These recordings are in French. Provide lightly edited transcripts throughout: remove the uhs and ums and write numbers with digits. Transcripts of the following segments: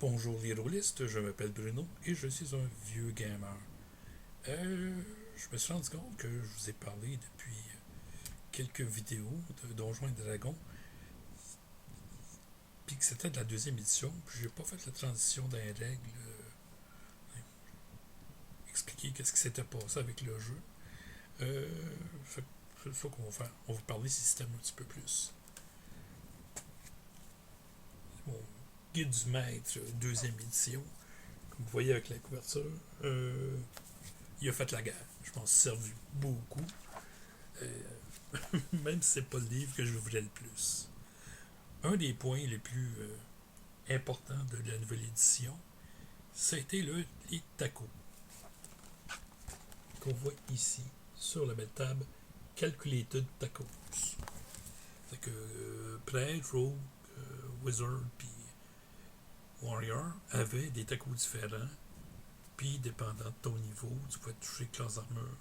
Bonjour les rôlistes, je m'appelle Bruno et je suis un vieux gamer. Je me suis rendu compte que je vous ai parlé depuis quelques vidéos de Donjons et Dragons, puis que c'était de la deuxième édition, puis j'ai pas fait la transition dans les règles, expliquer qu'est-ce qui s'était passé avec le jeu. Fait que c'est ça qu'on va faire. On va parler système un petit peu plus. Mon guide du maître, deuxième édition, comme vous voyez avec la couverture, il a fait la guerre. Je m'en suis servi beaucoup. Euh, Même si c'est pas le livre que je voulais le plus. Un des points les plus importants de la nouvelle édition, ça a été les tacos qu'on voit ici sur la belle table Calculated Tacos. C'est que prêtre, rogue, wizard puis warrior avaient des tacos différents, puis dépendant de ton niveau, tu pouvais toucher classe d'armure,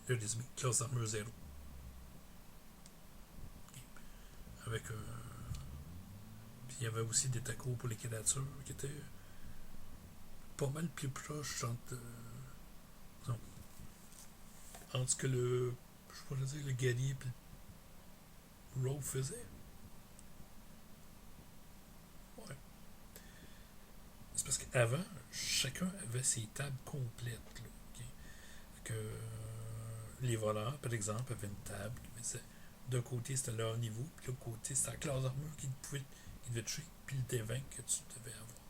le résumé, classe d'armure 0. Avec puis il y avait aussi des tacos pour les créatures qui étaient pas mal plus proches entre ce que je pourrais dire, le guerrier et le rogue faisait. Ouais. C'est parce qu'avant, chacun avait ses tables complètes. Là, ok? Que, les voleurs, par exemple, avaient une table. D'un côté, c'était leur niveau, puis de l'autre côté, c'était la classe d'armure qui devait toucher, puis le D20 que tu devais avoir.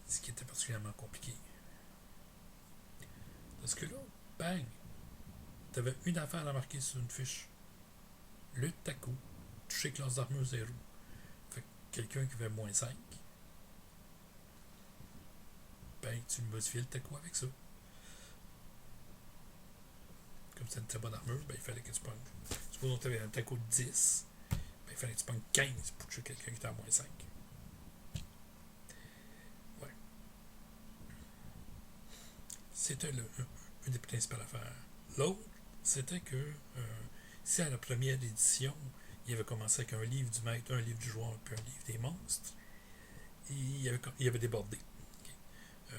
Ce qui était particulièrement compliqué. Parce que là, bang, tu avais une affaire à marquer sur une fiche. Le taco, toucher classe d'armure 0. Fait que quelqu'un qui avait moins 5, ben tu modifiais le taco avec ça. Comme c'était une très bonne armure, ben il fallait que tu pognes. Supposons que tu avais un taco de 10, ben il fallait que tu pognes 15 pour toucher quelqu'un qui était à moins 5. Ouais. C'était une des principales affaires. L'autre, c'était que si à la première édition, il avait commencé avec un livre du maître, un livre du joueur, puis un livre des monstres, il avait débordé. Okay.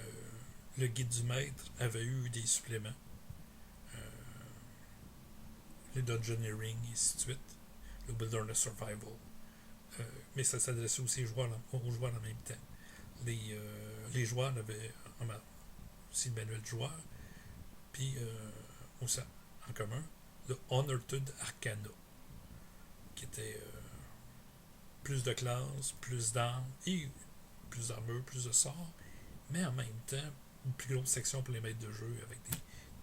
Le guide du maître avait eu des suppléments, les Dungeoneering et ainsi de suite, le Wilderness Survival. Mais ça s'adressait aussi aux joueurs en même temps. Les joueurs avaient aussi le manuel de joueur, puis aussi en commun, le Unearthed Arcana, qui était plus de classes, plus d'armes et plus d'armure, plus de sorts, mais en même temps, une plus grosse section pour les maîtres de jeu avec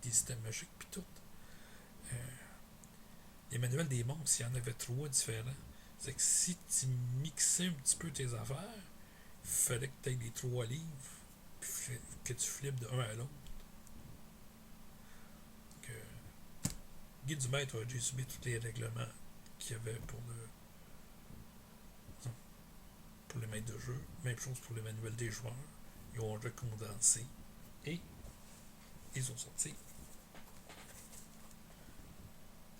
des systèmes magiques puis tout. Euh, les manuels des monstres, il y en avait 3 différents. C'est que si tu mixais un petit peu tes affaires, il fallait que tu aies les 3 livres, puis que tu flippes de un à l'autre. Que Guide du maître a dû subir tous les règlements qu'il y avait pour les maîtres de jeu. Même chose pour les manuels des joueurs. Ils ont recondensé et ils ont sorti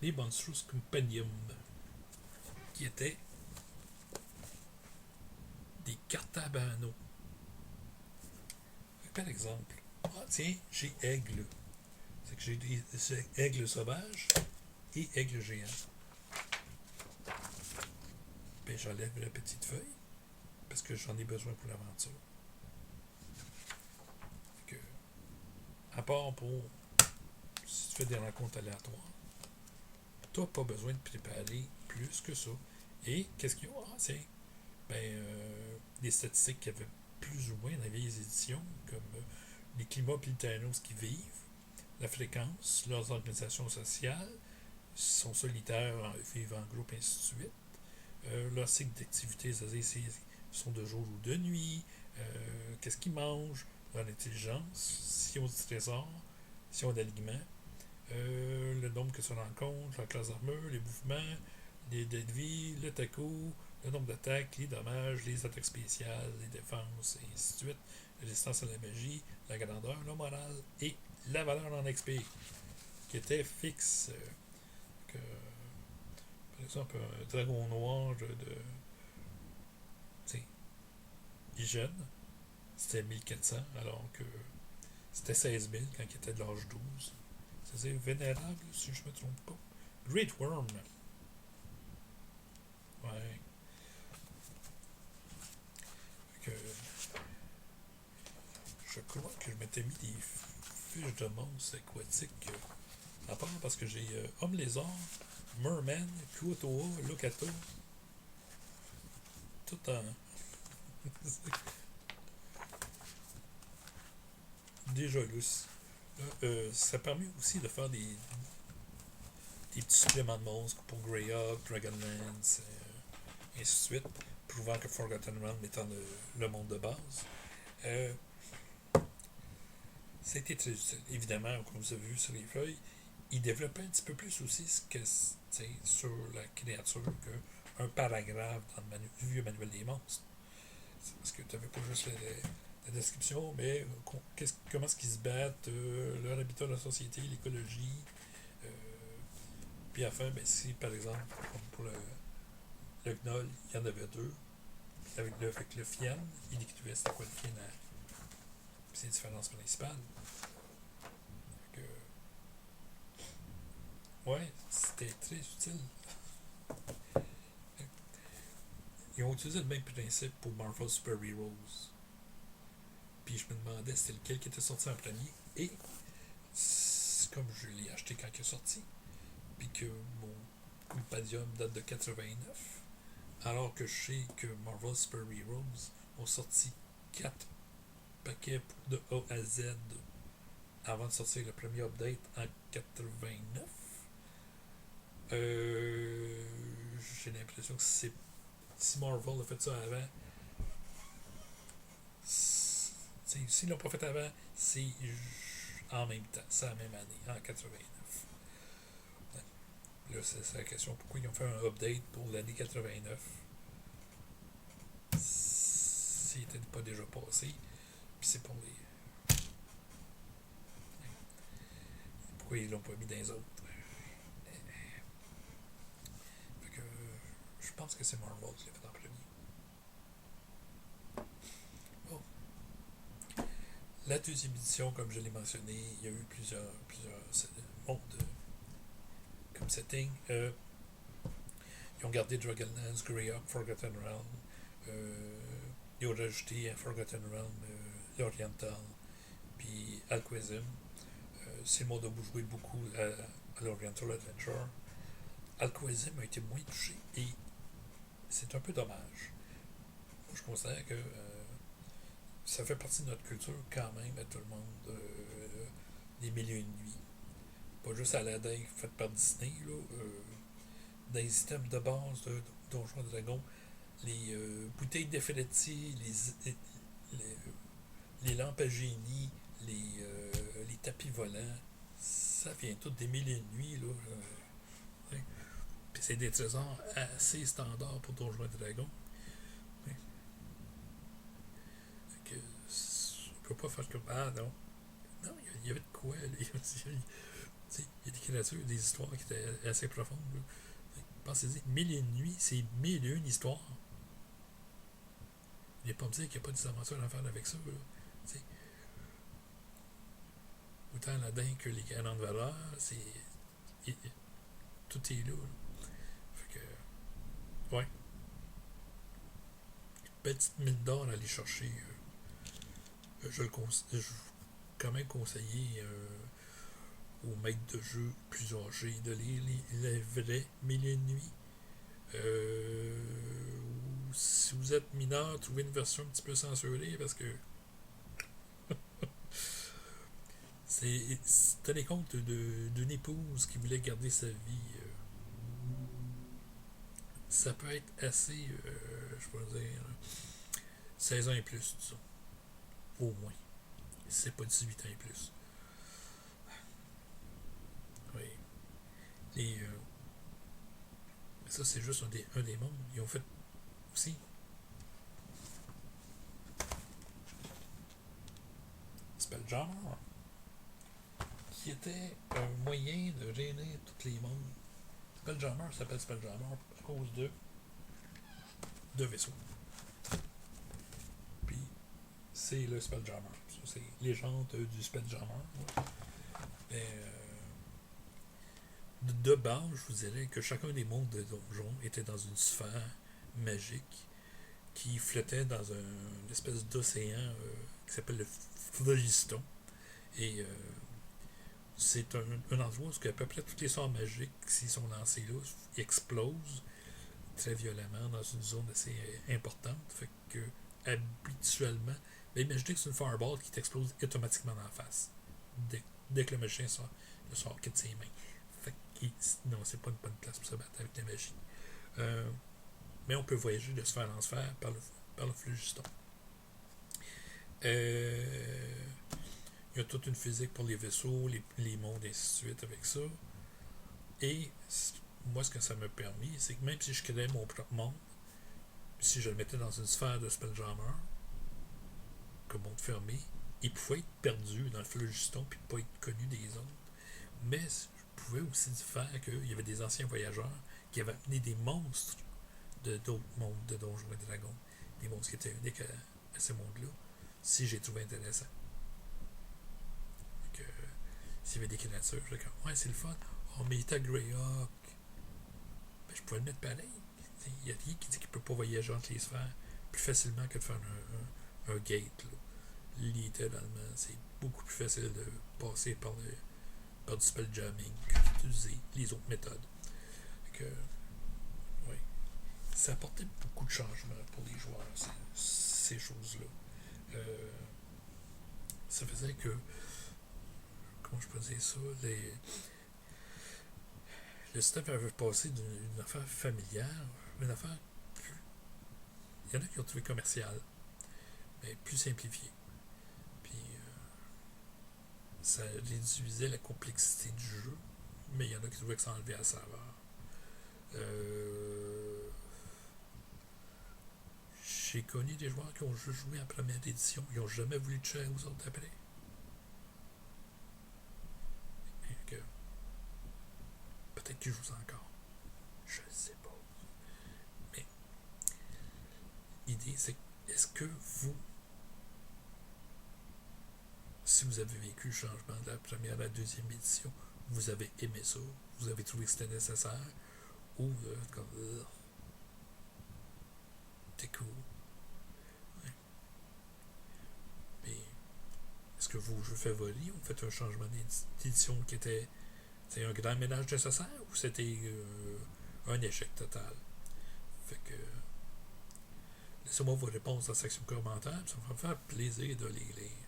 les Monstrous Compendium, qui étaient des cartes à banneaux. Par exemple, tiens, j'ai aigle. C'est que j'ai des aigles sauvages et aigle géant. Ben, j'enlève la petite feuille parce que j'en ai besoin pour l'aventure. Que, à part pour si tu fais des rencontres aléatoires, tu n'as pas besoin de préparer plus que ça. Et qu'est-ce qu'il y a? C'est des statistiques qu'il y avait plus ou moins dans les vieilles éditions, comme les climats et les terrains qui vivent, la fréquence, leurs organisations sociales, sont solitaires, vivent en groupe, ainsi de suite. Leur cycle d'activité, c'est-à-dire s'ils sont de jour ou de nuit, qu'est-ce qu'ils mangent, leur intelligence, s'ils ont du trésor, s'ils ont d'alignements, le nombre que tu rencontres, la classe d'armure, les mouvements, les dés de vie, le taco, le nombre d'attaques, les dommages, les attaques spéciales, les défenses, et ainsi de suite, la résistance à la magie, la grandeur, la morale et la valeur en XP, qui était fixe. Que, par exemple, un dragon noir de jeune, c'était 1400, alors que c'était 16 000 quand il était de l'âge 12. C'est vénérable, si je me trompe pas. Great Worm. Ouais. Que je crois que je m'étais mis des fiches de monstres aquatiques à part parce que j'ai Homme Lézard, Merman, Kuotoa, Locato, tout en. Déjà lousse. Ça permet aussi de faire des petits suppléments de monstres pour Greyhawk, Dragonlance, et ainsi de suite, prouvant que Forgotten Realm étant le monde de base. Euh, C'était très utile. Évidemment, comme vous avez vu sur les feuilles, il développait un petit peu plus aussi ce que sur la créature qu'un paragraphe dans le vieux manuel des monstres. C'est parce que tu n'avais pas juste la description, mais comment est-ce qu'ils se battent, leur habitat dans la société, l'écologie. euh, Puis enfin, ben, si par exemple, comme pour le Gnoll, il y en avait deux, avec le Fian, il décrivait c'était quoi le Fian à ses différences principales. Que, ouais, c'était très utile. Ils ont utilisé le même principe pour Marvel Super Heroes. Puis je me demandais c'était lequel qui était sorti en premier. Et comme je l'ai acheté quand il est sorti, puis que mon Compadium date de 89, alors que je sais que Marvel Super Heroes ont sorti 4 paquets de A à Z avant de sortir le premier update en 89. J'ai l'impression que si Marvel a fait ça avant, s'ils l'ont pas fait avant, c'est en même temps, c'est la même année, en 89. Là, c'est la question pourquoi ils ont fait un update pour l'année 89 s'il n'était pas déjà passé. Puis c'est pour les. Pourquoi ils l'ont pas mis dans les autres. Fait que je pense que c'est Marvel qui l'a fait en premier. Bon. La deuxième édition, comme je l'ai mentionné, il y a eu plusieurs mondes comme setting. Ils ont gardé Dragonlance, Greyhawk, Forgotten Realm. Ils ont rajouté à Forgotten Realm l'Oriental, puis Alquizim. C'est le monde où vous jouez beaucoup à l'Oriental Adventure. Alquizim a été moins touché et c'est un peu dommage. Moi, je considère que ça fait partie de notre culture quand même à tout le monde, des Mille et une nuits. Pas juste Aladdin fait par Disney, là, dans les systèmes de base de Donjons et Dragons, les bouteilles d'Efferetti, les lampes à génie, les tapis volants, ça vient tout des Mille et une nuits, là. Ouais. Puis c'est des trésors assez standards pour Donjons et Dragons. Ouais. Que, on peut pas faire comme. Ah non. Non, il y avait de quoi. Là. Il y a des créatures, des histoires qui étaient assez profondes. Là. Pensez-y, Mille et une nuits, c'est mille et une histoires. Il n'est pas me dire qu'il n'y a pas des aventures à faire avec ça. Là. Autant Aladdin que les canons de valeur, tout est là. Fait que, ouais, petite mine d'or à aller chercher. Je quand même conseiller aux maîtres de jeu plus âgés de lire les vrais Mille et une nuits. Ou si vous êtes mineur, trouvez une version un petit peu censurée parce que tenez compte d'une épouse qui voulait garder sa vie. Ça peut être assez, je peux dire, 16 ans et plus, disons. Au moins. Si c'est pas 18 ans et plus. Oui. Et ça, c'est juste un des mondes. Ils ont fait aussi Spelljammer, qui était un moyen de réunir tous les mondes. Spelljammer s'appelle Spelljammer à cause de deux vaisseaux. c'est le Spelljammer. Ça, c'est légende du Spelljammer. Ouais. Mais, de base, je vous dirais que chacun des mondes de donjon était dans une sphère magique qui flottait dans une espèce d'océan qui s'appelle le Phlogiston. Et c'est un endroit où à peu près tous les sorts magiques, s'ils sont lancés là, explosent très violemment dans une zone assez importante. Fait que, habituellement, ben, imaginez que c'est une fireball qui t'explose automatiquement dans la face. Dès que le magicien le sort quitte ses mains. Fait que, non, c'est pas une bonne place pour se battre avec la magie. Mais on peut voyager de sphère en sphère par le phlogiston. Il y a toute une physique pour les vaisseaux, les mondes, et ainsi de suite avec ça. Et moi, ce que ça m'a permis, c'est que même si je créais mon propre monde, si je le mettais dans une sphère de Spelljammer, comme monde fermé, il pouvait être perdu dans le phlogiston puis pas être connu des autres. Mais je pouvais aussi faire qu'il y avait des anciens voyageurs qui avaient amené des monstres de d'autres mondes de Donjons et Dragons. Des monstres qui étaient uniques à ces mondes-là, si j'ai trouvé intéressant. Donc, s'il y avait des créatures, je disais comme, ouais, c'est le fun. Oh, mais il est à Greyhawk. Ben, je pouvais le mettre pareil. Il y a rien qui dit qu'il ne peut pas voyager entre les sphères plus facilement que de faire un gate. Là. Littéralement, c'est beaucoup plus facile de passer par du spelljamming que d'utiliser les autres méthodes. Donc, oui. Ça apportait beaucoup de changements pour les joueurs, ces choses-là. Ça faisait que, comment je peux dire ça, le système avait passé d'une affaire familière, une affaire plus. Il y en a qui ont trouvé commercial, mais plus simplifié. Puis ça réduisait la complexité du jeu, mais il y en a qui trouvaient que ça enlevait la saveur. J'ai connu des joueurs qui ont juste joué en première édition, ils n'ont jamais voulu toucher aux autres après. Que, peut-être qu'ils jouent encore. Je ne sais pas. Mais l'idée, c'est est-ce que vous, si vous avez vécu le changement de la première à la deuxième édition, vous avez aimé ça, vous avez trouvé que c'était nécessaire, ou comme t'es cool. Ouais. Mais est-ce que vos jeux favoris ont fait un changement d'édition qui était un grand ménage nécessaire ou c'était un échec total? Fait que laissez-moi vos réponses dans la section commentaires, ça va me faire plaisir de les lire.